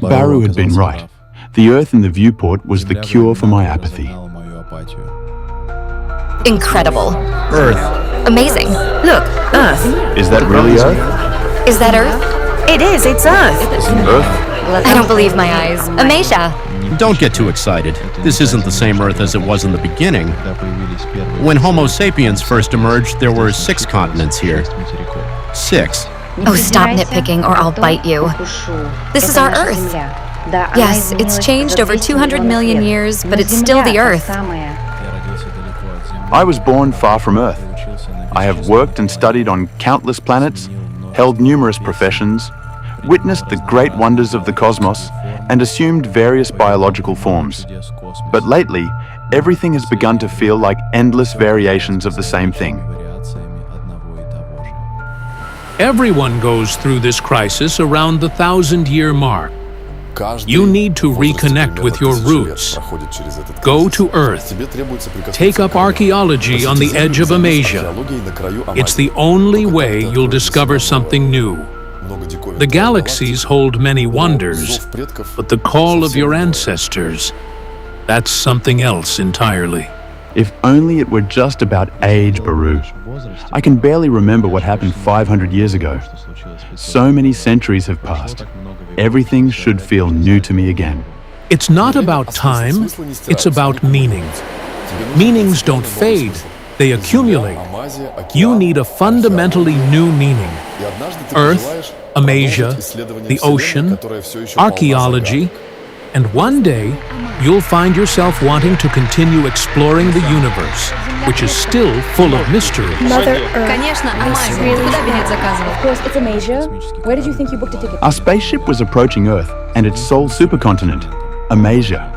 Baru had been right. The Earth in the viewport was the cure for my apathy. Incredible. Earth. Amazing. Look, Earth. Is that really Earth? Is that Earth? It is, it's Earth. Earth? I don't believe my eyes. Amasia. Don't get too excited. This isn't the same Earth as it was in the beginning. When Homo sapiens first emerged, there were 6 continents here. 6. Oh, stop nitpicking or I'll bite you. This is our Earth. Yes, it's changed over 200 million years, but it's still the Earth. I was born far from Earth. I have worked and studied on countless planets, held numerous professions, witnessed the great wonders of the cosmos, and assumed various biological forms. But lately, everything has begun to feel like endless variations of the same thing. Everyone goes through this crisis around the 1,000-year mark. You need to reconnect with your roots. Go to Earth. Take up archaeology on the edge of Amasia. It's the only way you'll discover something new. The galaxies hold many wonders, but the call of your ancestors, that's something else entirely. If only it were just about age, Baru. I can barely remember what happened 500 years ago. So many centuries have passed. Everything should feel new to me again. It's not about time, it's about meaning. Meanings don't fade, they accumulate. You need a fundamentally new meaning. Earth, Amasia, the ocean, archaeology, and one day, you'll find yourself wanting to continue exploring the universe, which is still full of mystery. Mother Earth. Конечно, Amasia. Ты куда билет заказывал? Of course, it's Amasia. Where did you think you booked a ticket? Our spaceship was approaching Earth and its sole supercontinent, Amasia.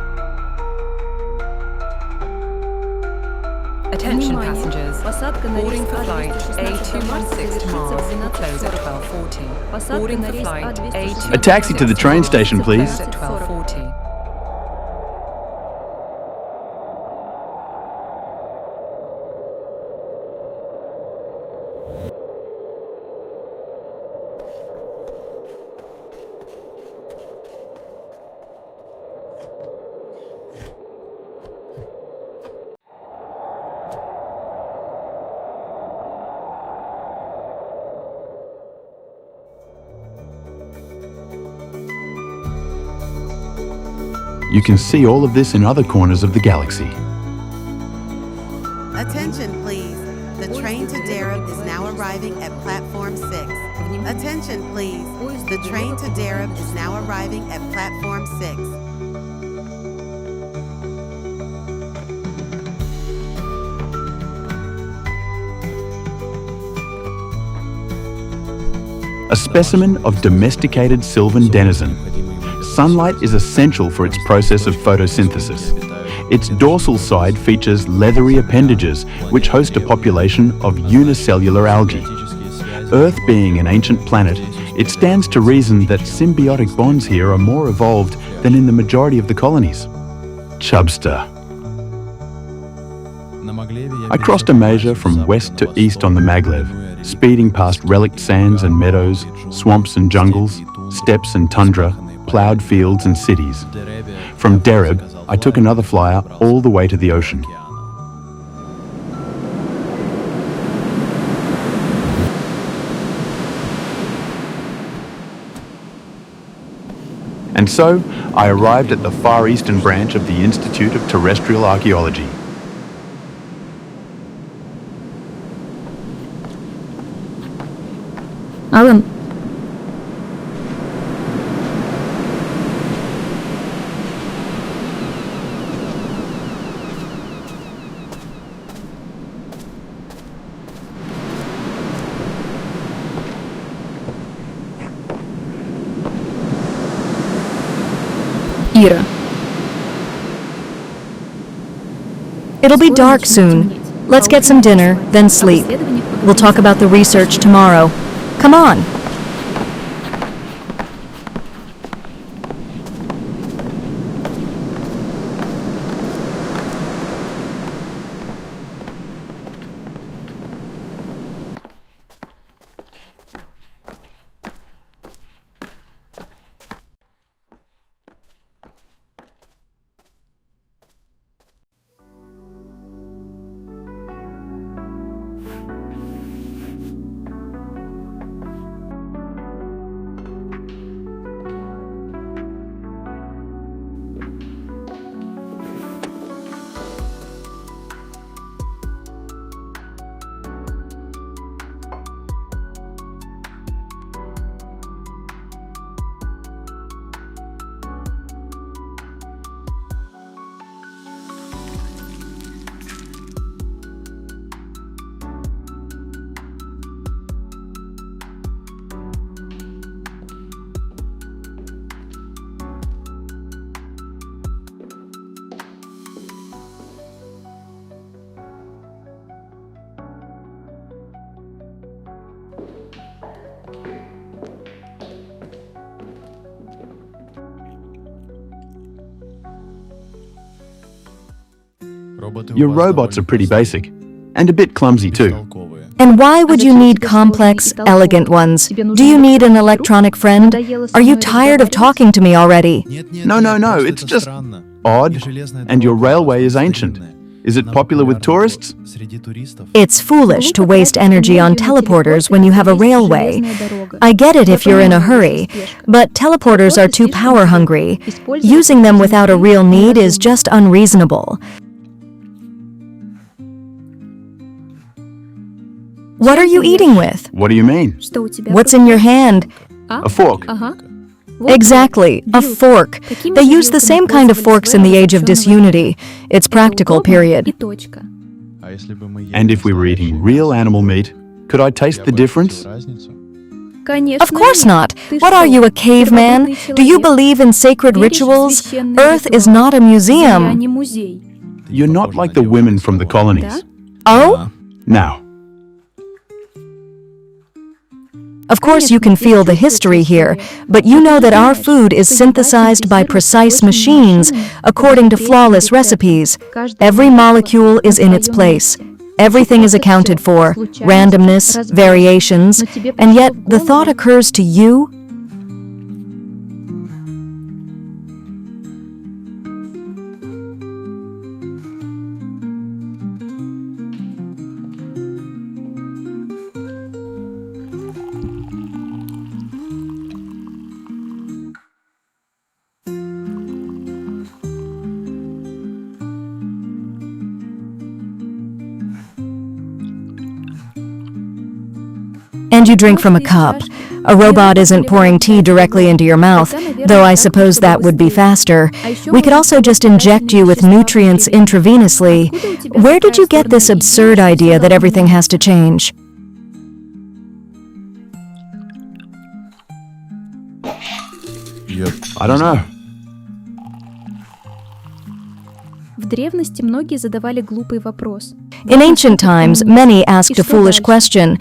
Attention passengers, boarding for flight A216 to Mars will close at 12:40. Boarding for flight A216 A taxi to the train station, please. at 12:40. You can see all of this in other corners of the galaxy. Attention, please. The train to Darab is now arriving at platform 6. Attention, please. The train to Darab is now arriving at platform 6. A specimen of domesticated sylvan denizen. Sunlight is essential for its process of photosynthesis. Its dorsal side features leathery appendages which host a population of unicellular algae. Earth being an ancient planet, it stands to reason that symbiotic bonds here are more evolved than in the majority of the colonies. Chubster. I crossed Amasia from west to east on the Maglev, speeding past relict sands and meadows, swamps and jungles, steppes and tundra, ploughed fields and cities. From Darab, I took another flyer all the way to the ocean. And so, I arrived at the far eastern branch of the Institute of Terrestrial Archaeology. Alan. Ira. It'll be dark soon. Let's get some dinner, then sleep. We'll talk about the research tomorrow. Come on. Your robots are pretty basic, and a bit clumsy too. And why would you need complex, elegant ones? Do you need an electronic friend? Are you tired of talking to me already? No, it's just odd, and your railway is ancient. Is it popular with tourists? It's foolish to waste energy on teleporters when you have a railway. I get it if you're in a hurry, but teleporters are too power hungry. Using them without a real need is just unreasonable. What are you eating with? What do you mean? What's in your hand? A fork. Exactly, a fork. They use the same kind of forks in the age of disunity. It's practical, period. And if we were eating real animal meat, could I taste the difference? Of course not. What are you, a caveman? Do you believe in sacred rituals? Earth is not a museum. You're not like the women from the colonies. Oh? Now, Of course you can feel the history here, but you know that our food is synthesized by precise machines according to flawless recipes. Every molecule is in its place. Everything is accounted for, randomness, variations, and yet the thought occurs to you. And you drink from a cup. A robot isn't pouring tea directly into your mouth, though I suppose that would be faster. We could also just inject you with nutrients intravenously. Where did you get this absurd idea that everything has to change? I don't know. In ancient times, many asked a foolish question.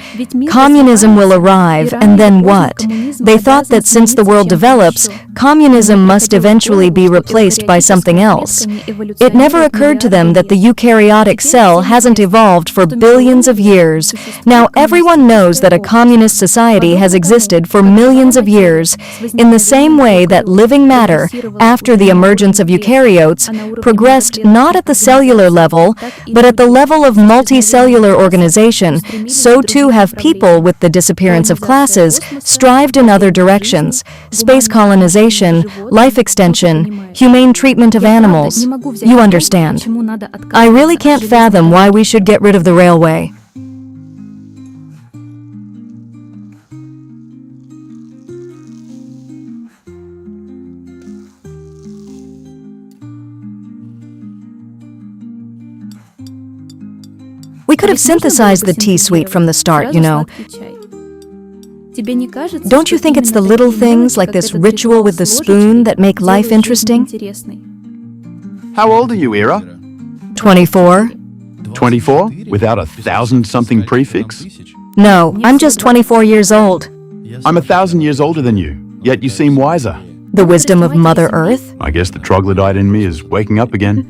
Communism will arrive, and then what? They thought that since the world develops, communism must eventually be replaced by something else. It never occurred to them that the eukaryotic cell hasn't evolved for billions of years. Now everyone knows that a communist society has existed for millions of years, in the same way that living matter, after the emergence of eukaryotes, progressed not at the cellular level, but at the level of multicellular organization. So too have people, with the disappearance of classes, strived in other directions: space colonization, life extension, humane treatment of animals. You understand. I really can't fathom why we should get rid of the railway. We could have synthesized the tea suite from the start, you know. Don't you think it's the little things like this ritual with the spoon that make life interesting? How old are you, Ira? 24? 24? Without a 1,000-something prefix? No, I'm just 24 years old. I'm 1,000 years older than you, yet you seem wiser. The wisdom of Mother Earth? I guess the troglodyte in me is waking up again.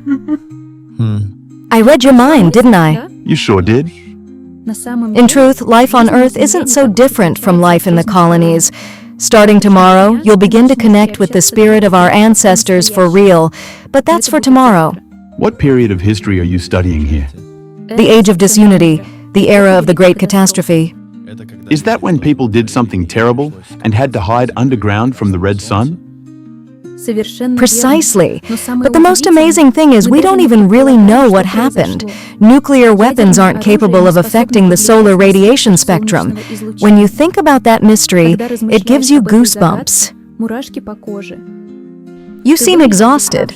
I read your mind, didn't I? You sure did. In truth, life on Earth isn't so different from life in the colonies. Starting tomorrow, you'll begin to connect with the spirit of our ancestors for real, but that's for tomorrow. What period of history are you studying here? The age of disunity, the era of the Great Catastrophe. Is that when people did something terrible and had to hide underground from the red sun? Precisely. But the most amazing thing is we don't even really know what happened. Nuclear weapons aren't capable of affecting the solar radiation spectrum. When you think about that mystery, it gives you goosebumps. You seem exhausted.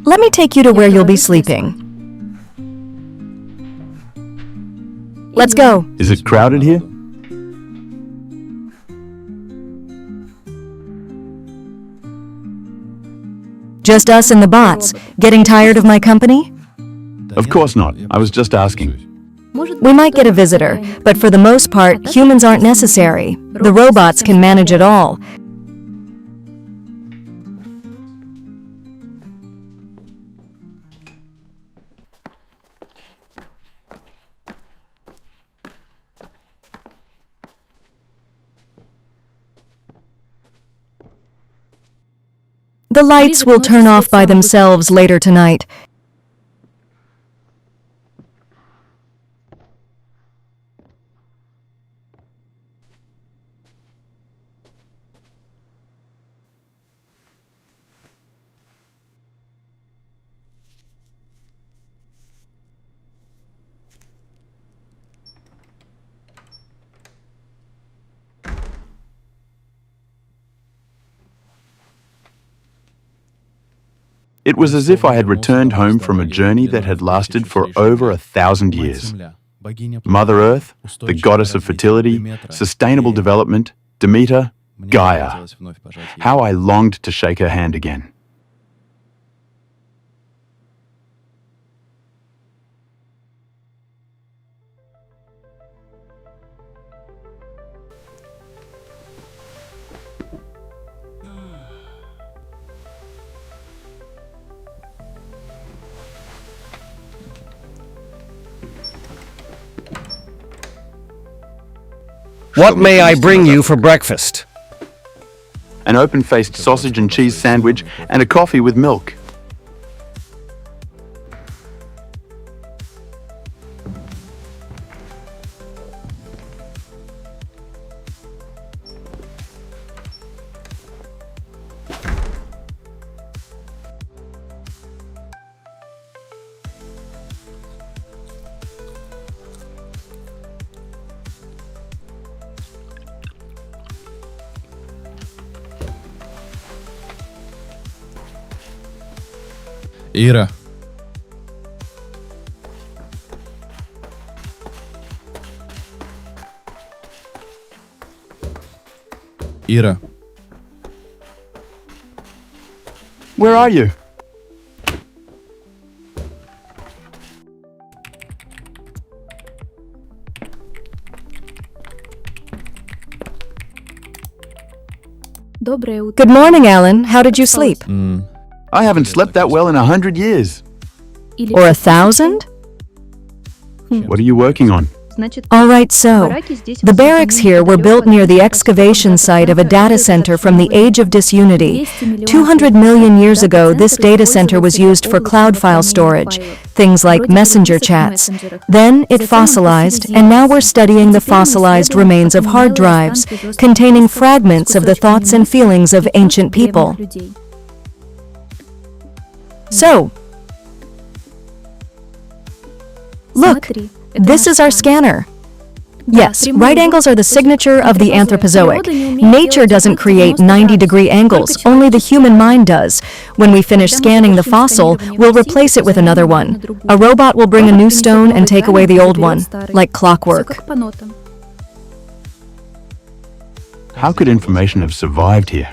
Let me take you to where you'll be sleeping. Let's go. Is it crowded here? Just us and the bots. Getting tired of my company? Of course not. I was just asking. We might get a visitor, but for the most part, humans aren't necessary. The robots can manage it all. The lights will turn off by themselves later tonight. It was as if I had returned home from a journey that had lasted for over 1,000 years. Mother Earth, the goddess of fertility, sustainable development, Demeter, Gaia. How I longed to shake her hand again. What may I bring you for breakfast? An open-faced sausage and cheese sandwich and a coffee with milk. Ира. Ира. Where are you? Good morning, Alan. How did you sleep? I haven't slept that well in 100 years. Or 1,000? What are you working on? All right, so the barracks here were built near the excavation site of a data center from the Age of Disunity. 200 million years ago, this data center was used for cloud file storage, things like messenger chats. Then it fossilized, and now we're studying the fossilized remains of hard drives, containing fragments of the thoughts and feelings of ancient people. So, look, this is our scanner. Yes, right angles are the signature of the Anthropozoic. Nature doesn't create 90-degree angles, only the human mind does. When we finish scanning the fossil, we'll replace it with another one. A robot will bring a new stone and take away the old one, like clockwork. How could information have survived here?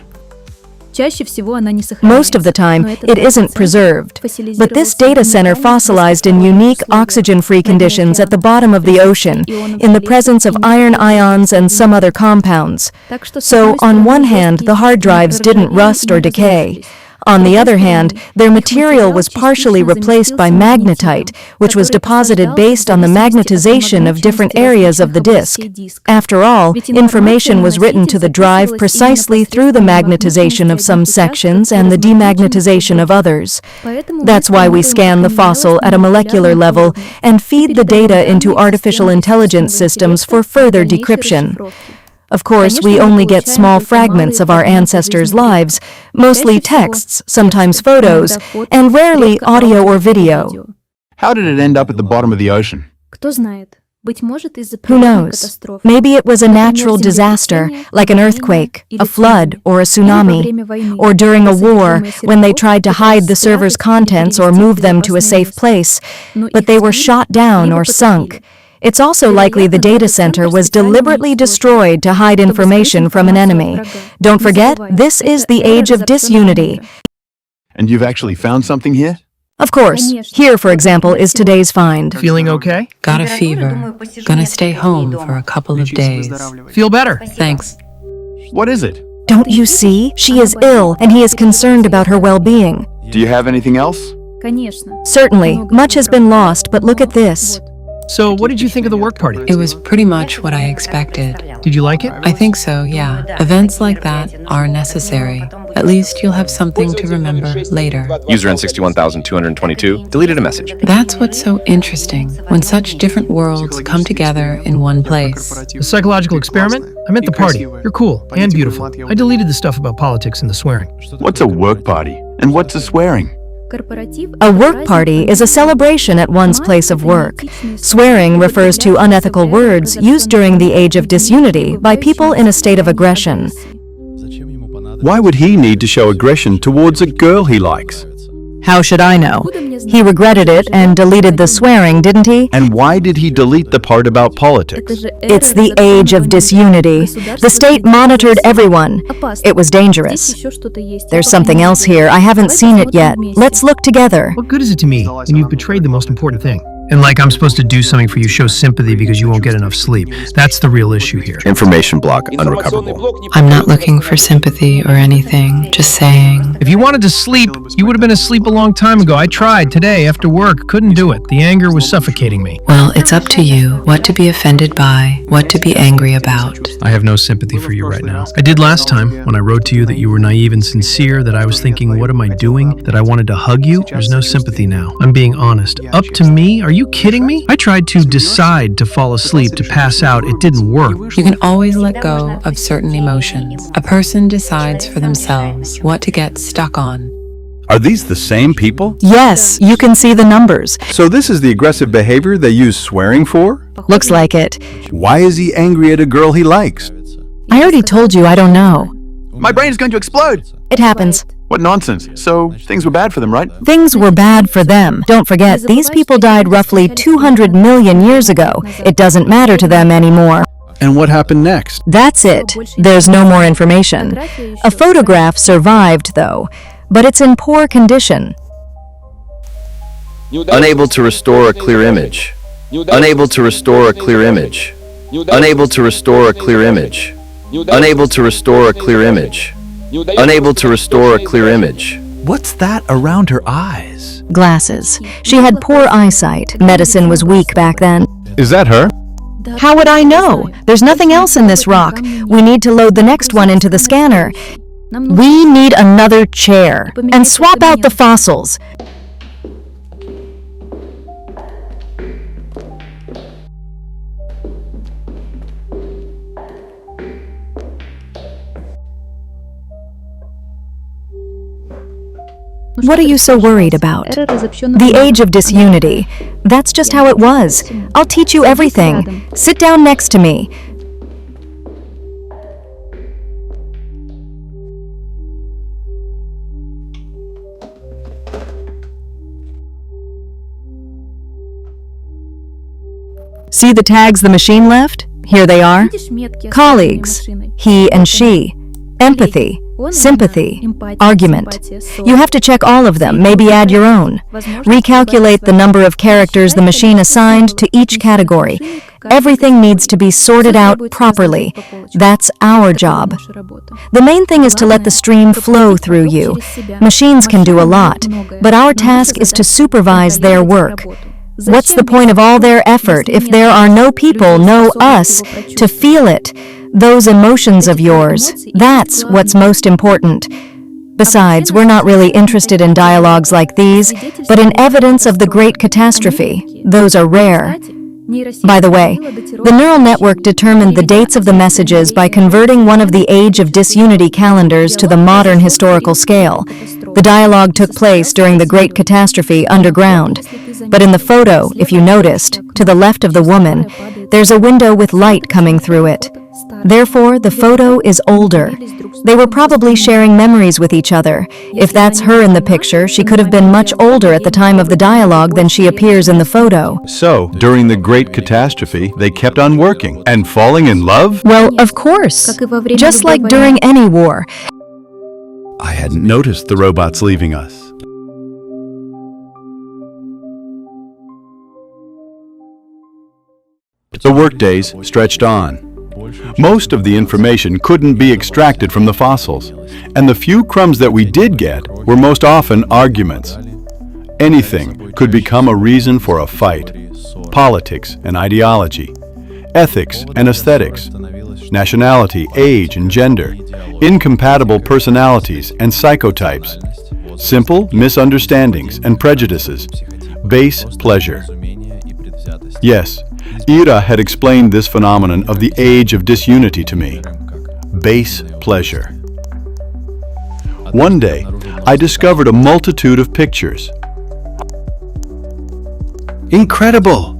Most of the time, it isn't preserved. But this data center fossilized in unique oxygen-free conditions at the bottom of the ocean, in the presence of iron ions and some other compounds. So, on one hand, the hard drives didn't rust or decay. On the other hand, their material was partially replaced by magnetite, which was deposited based on the magnetization of different areas of the disk. After all, information was written to the drive precisely through the magnetization of some sections and the demagnetization of others. That's why we scan the fossil at a molecular level and feed the data into artificial intelligence systems for further decryption. Of course, we only get small fragments of our ancestors' lives, mostly texts, sometimes photos, and rarely audio or video. How did it end up at the bottom of the ocean? Who knows? Maybe it was a natural disaster, like an earthquake, a flood, or a tsunami, or during a war, when they tried to hide the server's contents or move them to a safe place, but they were shot down or sunk. It's also likely the data center was deliberately destroyed to hide information from an enemy. Don't forget, this is the Age of Disunity. And you've actually found something here? Of course. Here, for example, is today's find. Feeling okay? Got a fever. Gonna stay home for a couple of days. Feel better? Thanks. What is it? Don't you see? She is ill, and he is concerned about her well-being. Do you have anything else? Certainly. Much has been lost, but look at this. So, what did you think of the work party? It was pretty much what I expected. Did you like it? I think so, yeah. Events like that are necessary. At least you'll have something to remember later. User N61222 deleted a message. That's what's so interesting, when such different worlds come together in one place. The psychological experiment? I meant the party. You're cool and beautiful. I deleted the stuff about politics and the swearing. What's a work party? And what's a swearing? A work party is a celebration at one's place of work. Swearing refers to unethical words used during the age of disunity by people in a state of aggression. Why would he need to show aggression towards a girl he likes? How should I know? He regretted it and deleted the swearing, didn't he? And why did he delete the part about politics? It's the age of disunity. The state monitored everyone. It was dangerous. There's something else here. I haven't seen it yet. Let's look together. What good is it to me when you've betrayed the most important thing? And like I'm supposed to do something for you, show sympathy because you won't get enough sleep. That's the real issue here. Information block unrecoverable. I'm not looking for sympathy or anything, just saying. If you wanted to sleep, you would have been asleep a long time ago. I tried today after work, couldn't do it. The anger was suffocating me. Well, it's up to you what to be offended by, what to be angry about. I have no sympathy for you right now. I did last time when I wrote to you that you were naive and sincere, that I was thinking, what am I doing? That I wanted to hug you? There's no sympathy now. I'm being honest. Up to me? Are you kidding me? I tried to decide to fall asleep, to pass out. It didn't work. You can always let go of certain emotions. A person decides for themselves what to get stuck on. Are these the same people? Yes, you can see the numbers. So this is the aggressive behavior they use swearing for? Looks like it. Why is he angry at a girl he likes? I already told you I don't know. My brain is going to explode. It happens. What nonsense. So things were bad for them, right? Things were bad for them. Don't forget, these people died roughly 200 million years ago. It doesn't matter to them anymore. And what happened next? That's it. There's no more information. A photograph survived, though, but it's in poor condition. Unable to restore a clear image. Unable to restore a clear image. Unable to restore a clear image. Unable to restore a clear image. Unable to restore a clear image. What's that around her eyes? Glasses. She had poor eyesight. Medicine was weak back then. Is that her? How would I know? There's nothing else in this rock. We need to load the next one into the scanner. We need another chair. And swap out the fossils. What are you so worried about? The age of disunity. That's just how it was. I'll teach you everything. Sit down next to me. See the tags the machine left? Here they are. Colleagues, he and she. Empathy, sympathy, argument. You have to check all of them, maybe add your own. Recalculate the number of characters the machine assigned to each category. Everything needs to be sorted out properly. That's our job. The main thing is to let the stream flow through you. Machines can do a lot, but our task is to supervise their work. What's the point of all their effort if there are no people, no us, to feel it? Those emotions of yours, that's what's most important. Besides, we're not really interested in dialogues like these, but in evidence of the Great Catastrophe. Those are rare. By the way, the neural network determined the dates of the messages by converting one of the Age of Disunity calendars to the modern historical scale. The dialogue took place during the Great Catastrophe underground. But in the photo, if you noticed, to the left of the woman, there's a window with light coming through it. Therefore, the photo is older. They were probably sharing memories with each other. If that's her in the picture, she could have been much older at the time of the dialogue than she appears in the photo. So, during the Great Catastrophe, they kept on working and falling in love? Well, of course. Just like during any war. I hadn't noticed the robots leaving us. The workdays stretched on. Most of the information couldn't be extracted from the fossils, and the few crumbs that we did get were most often arguments. Anything could become a reason for a fight. politics and ideology, ethics and aesthetics, nationality, age and gender, incompatible personalities and psychotypes, simple misunderstandings and prejudices, base pleasure. Yes, Ira had explained this phenomenon of the age of disunity to me. Base pleasure. One day, I discovered a multitude of pictures. Incredible!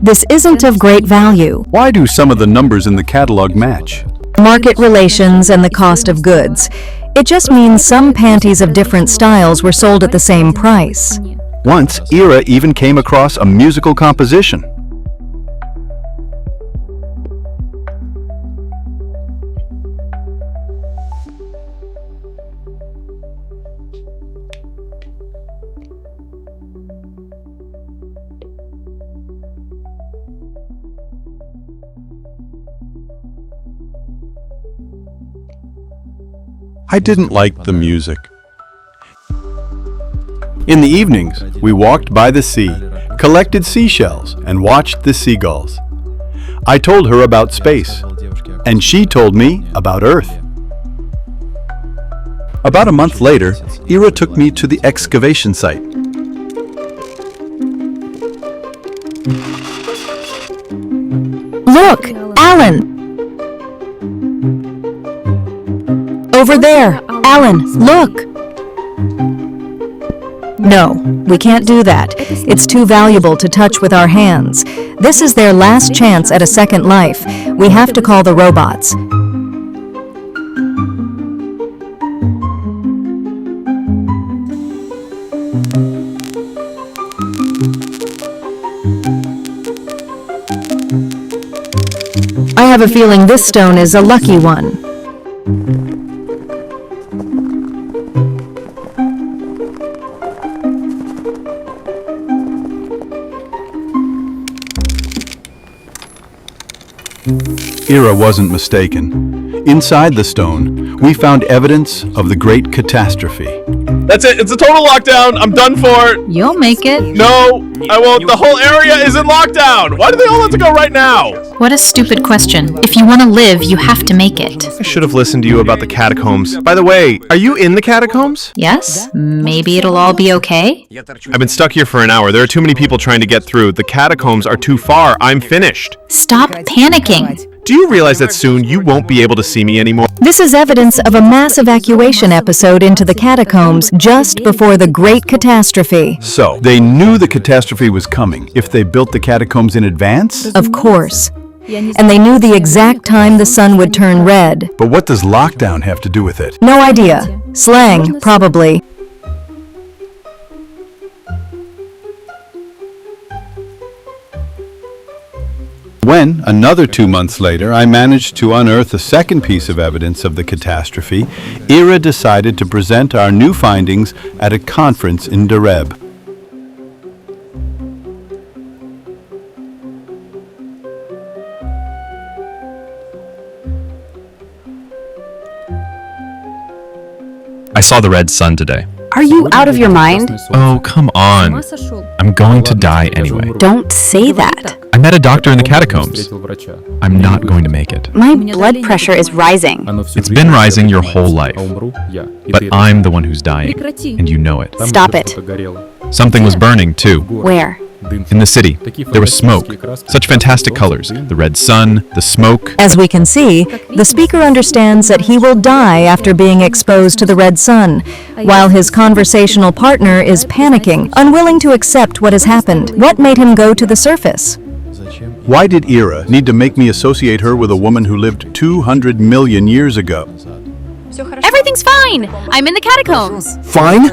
This isn't of great value. Why do some of the numbers in the catalog match? Market relations and the cost of goods. It just means some panties of different styles were sold at the same price. Once, Ira even came across a musical composition. I didn't like the music. In the evenings, we walked by the sea, collected seashells, and watched the seagulls. I told her about space, and she told me about Earth. About a month later, Ira took me to the excavation site. Look, Alan! Over there! Alan, look! No, we can't do that. It's too valuable to touch with our hands. This is their last chance at a second life. We have to call the robots. I have a feeling this stone is a lucky one. Ira wasn't mistaken. Inside the stone, we found evidence of the Great Catastrophe. That's it. It's a total lockdown. I'm done for. You'll make it. No, I won't. The whole area is in lockdown. Why do they all have to go right now? What a stupid question. If you want to live, you have to make it. I should have listened to you about the catacombs. By the way, are you in the catacombs? Yes? Maybe it'll all be okay? I've been stuck here for an hour. There are too many people trying to get through. The catacombs are too far. I'm finished. Stop panicking. Do you realize that soon you won't be able to see me anymore? This is evidence of a mass evacuation episode into the catacombs just before the Great Catastrophe. So, they knew the catastrophe was coming if they built the catacombs in advance? Of course. And they knew the exact time the sun would turn red. But what does lockdown have to do with it? No idea. Slang, probably. When, another 2 months later, I managed to unearth a second piece of evidence of the catastrophe, Ira decided to present our new findings at a conference in Dereb. I saw the red sun today. Are you out of your mind? Oh, come on. I'm going to die anyway. Don't say that. I met a doctor in the catacombs. I'm not going to make it. My blood pressure is rising. It's been rising your whole life. But I'm the one who's dying, and you know it. Stop it. Something was burning, too. Where? In the city. There was smoke. Such fantastic colors. The red sun, the smoke. As we can see, the speaker understands that he will die after being exposed to the red sun, while his conversational partner is panicking, unwilling to accept what has happened. What made him go to the surface? Why did Ira need to make me associate her with a woman who lived 200 million years ago? Everything's fine. I'm in the catacombs. Fine?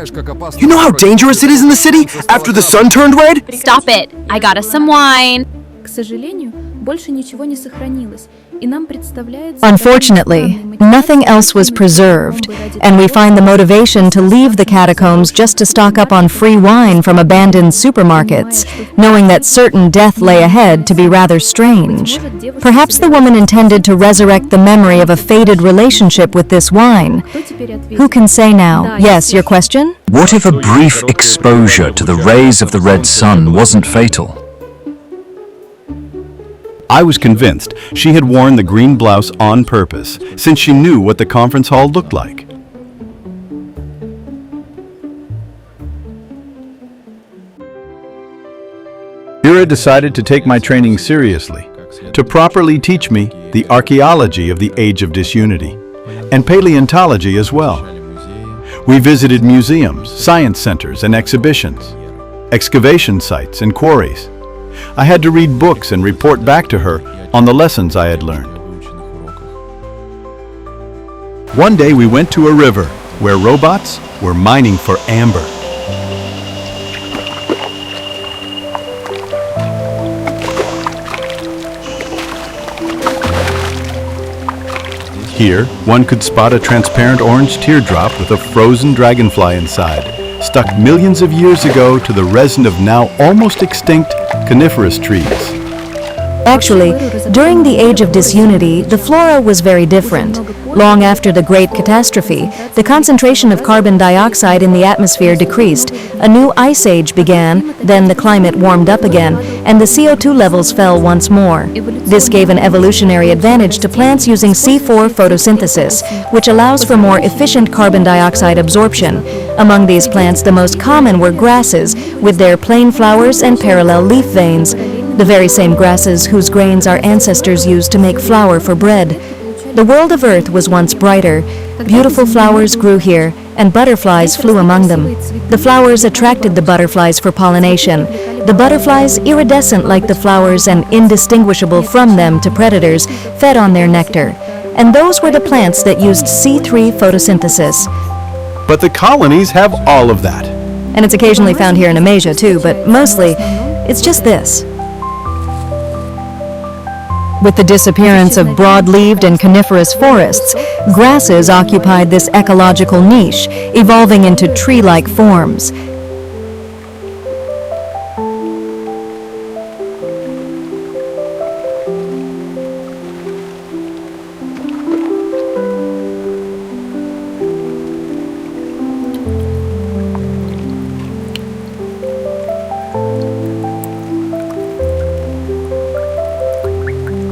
You know how dangerous it is in the city after the sun turned red? Stop it. I got us some wine. К сожалению, больше ничего не сохранилось, Unfortunately, nothing else was preserved, and we find the motivation to leave the catacombs just to stock up on free wine from abandoned supermarkets, knowing that certain death lay ahead to be rather strange. Perhaps the woman intended to resurrect the memory of a faded relationship with this wine. Who can say now? Yes, your question? What if a brief exposure to the rays of the red sun wasn't fatal? I was convinced she had worn the green blouse on purpose, since she knew what the conference hall looked like. Ira decided to take my training seriously, to properly teach me the archaeology of the Age of Disunity, and paleontology as well. We visited museums, science centers, and exhibitions, excavation sites and quarries. I had to read books and report back to her on the lessons I had learned. One day we went to a river where robots were mining for amber. Here, one could spot a transparent orange teardrop with a frozen dragonfly inside, stuck millions of years ago to the resin of now almost extinct coniferous trees. Actually, during the Age of Disunity, the flora was very different. Long after the Great Catastrophe, the concentration of carbon dioxide in the atmosphere decreased, a new ice age began, then the climate warmed up again, and the CO2 levels fell once more. This gave an evolutionary advantage to plants using C4 photosynthesis, which allows for more efficient carbon dioxide absorption. Among these plants, the most common were grasses, with their plain flowers and parallel leaf veins, the very same grasses whose grains our ancestors used to make flour for bread. The world of Earth was once brighter. Beautiful flowers grew here, and butterflies flew among them. The flowers attracted the butterflies for pollination. The butterflies, iridescent like the flowers and indistinguishable from them to predators, fed on their nectar. And those were the plants that used C3 photosynthesis. But the colonies have all of that. And it's occasionally found here in Amasia too, but mostly, it's just this. With the disappearance of broad-leaved and coniferous forests, grasses occupied this ecological niche, evolving into tree-like forms.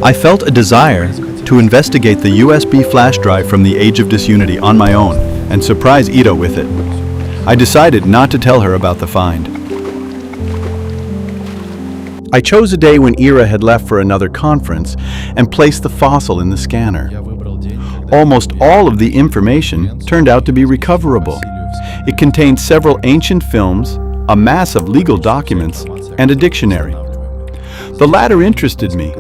I felt a desire to investigate the USB flash drive from the Age of Disunity on my own and surprise Ida with it. I decided not to tell her about the find. I chose a day when Ira had left for another conference and placed the fossil in the scanner. Almost all of the information turned out to be recoverable. It contained several ancient films, a mass of legal documents, and a dictionary. The latter interested me,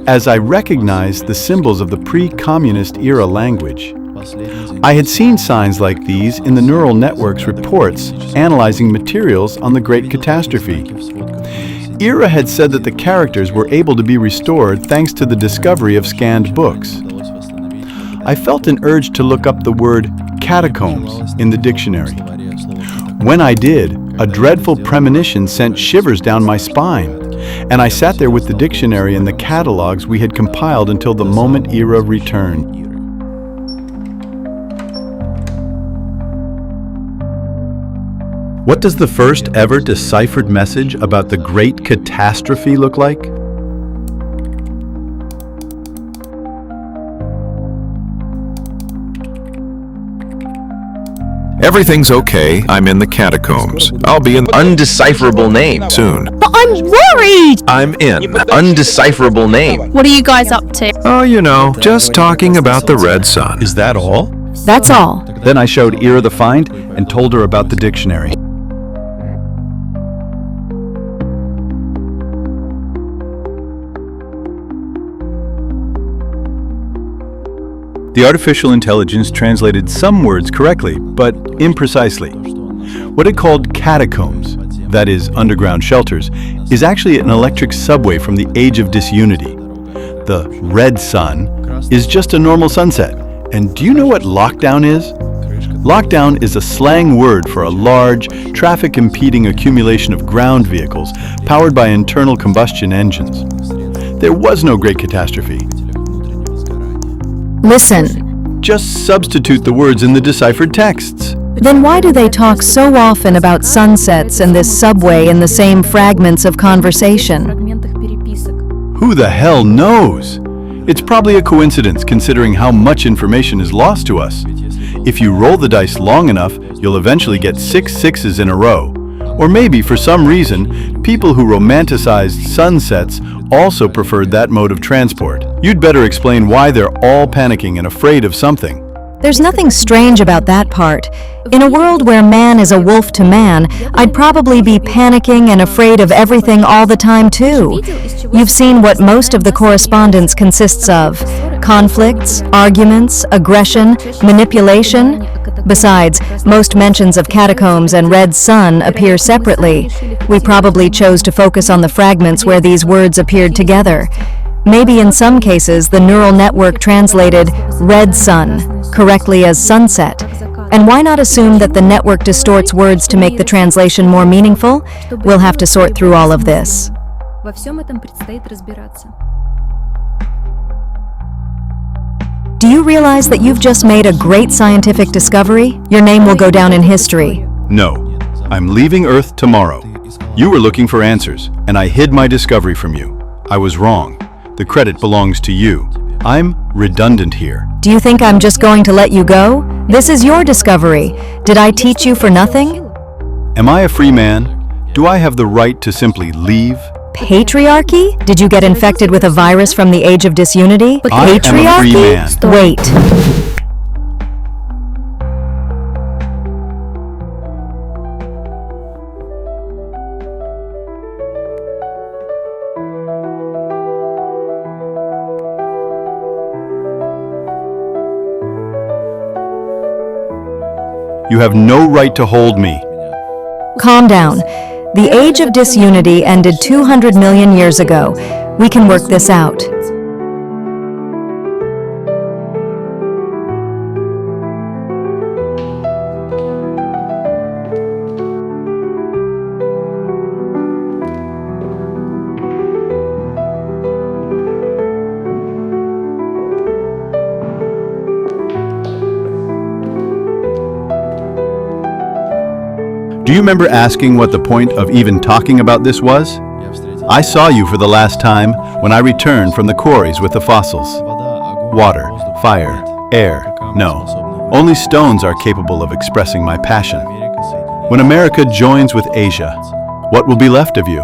as I recognized the symbols of the pre-communist era language. I had seen signs like these in the neural network's reports analyzing materials on the Great Catastrophe. Ira had said that the characters were able to be restored thanks to the discovery of scanned books. I felt an urge to look up the word catacombs in the dictionary. When I did, a dreadful premonition sent shivers down my spine, and I sat there with the dictionary and the catalogs we had compiled until the moment Ira returned. What does the first ever deciphered message about the Great Catastrophe look like? Everything's okay. I'm in the catacombs. I'll be in undecipherable name soon. But I'm worried! I'm in Undecipherable name. What are you guys up to? Oh, you know, just talking about the red sun. Is that all? That's all. Then I showed Ira the find and told her about the dictionary. The artificial intelligence translated some words correctly, but imprecisely. What it called catacombs, that is, underground shelters, is actually an electric subway from the Age of Disunity. The red sun is just a normal sunset. And do you know what lockdown is? Lockdown is a slang word for a large, traffic-impeding accumulation of ground vehicles powered by internal combustion engines. There was no Great Catastrophe. Listen. Just substitute the words in the deciphered texts. Then why do they talk so often about sunsets and this subway in the same fragments of conversation? Who the hell knows? It's probably a coincidence considering how much information is lost to us. If you roll the dice long enough, you'll eventually get 6 sixes in a row. Or maybe, for some reason, people who romanticized sunsets also preferred that mode of transport. You'd better explain why they're all panicking and afraid of something. There's nothing strange about that part. In a world where man is a wolf to man, I'd probably be panicking and afraid of everything all the time too. You've seen what most of the correspondence consists of: conflicts, arguments, aggression, manipulation. Besides, most mentions of catacombs and red sun appear separately. We probably chose to focus on the fragments where these words appeared together. Maybe in some cases the neural network translated red sun correctly as sunset. And why not assume that the network distorts words to make the translation more meaningful? We'll have to sort through all of this. Do you realize that you've just made a great scientific discovery? Your name will go down in history. No, I'm leaving Earth tomorrow. You were looking for answers, and I hid my discovery from you. I was wrong. The credit belongs to you. I'm redundant here. Do you think I'm just going to let you go? This is your discovery. Did I teach you for nothing? Am I a free man? Do I have the right to simply leave? Patriarchy? Did you get infected with a virus from the age of disunity? I am a free man. Wait. You have no right to hold me. Calm down. The age of disunity ended 200 million years ago. We can work this out. Do you remember asking what the point of even talking about this was? I saw you for the last time when I returned from the quarries with the fossils. Water, fire, air, no. Only stones are capable of expressing my passion. When America joins with Asia, what will be left of you?